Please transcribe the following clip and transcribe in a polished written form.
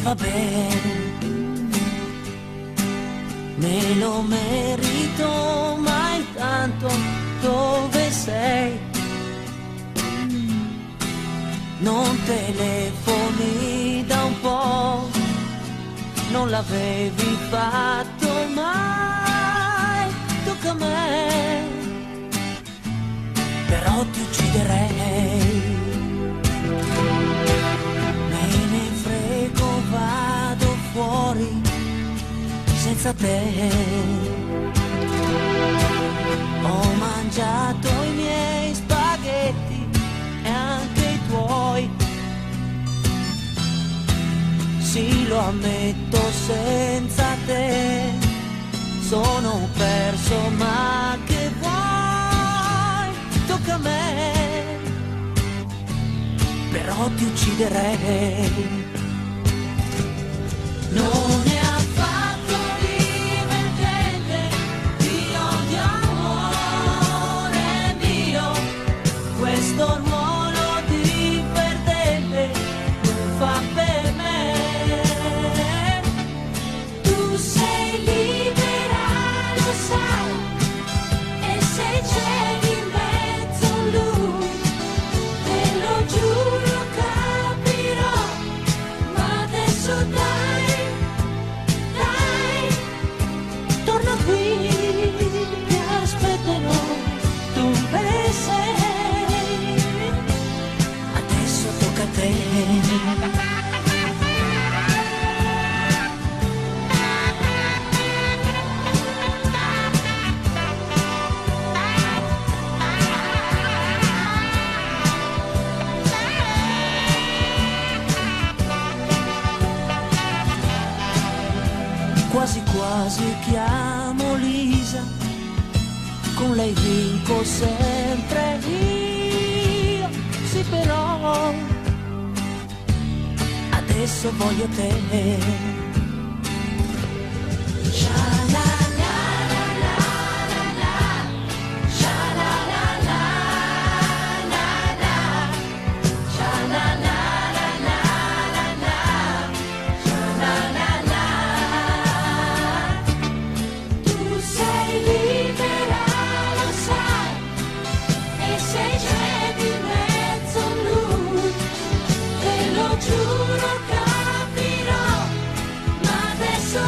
va bene, me lo merito, ma intanto dove sei? Non telefoni da un po', non l'avevi fatto mai, tocca a me, però ti ucciderei. Me ne frego, vado fuori senza te. Ho mangiato i miei spaghetti e anche i tuoi. Sì, lo ammetto, senza te sono perso, ma che vuoi? Tocca a me, però ti ucciderei. Non è affatto divertente, ti odio amore mio, questo ruolo di perdente non fa per me. Tu sei libera, lo sai, e se c'è in mezzo lui, te lo giuro capirò, ma adesso dai, torna qui, ti aspetterò, dove sei? Adesso tocca a te. Quasi quasi chiamo Lisa, con lei vinco sempre io, sì però adesso voglio te. Giuro capirò, ma adesso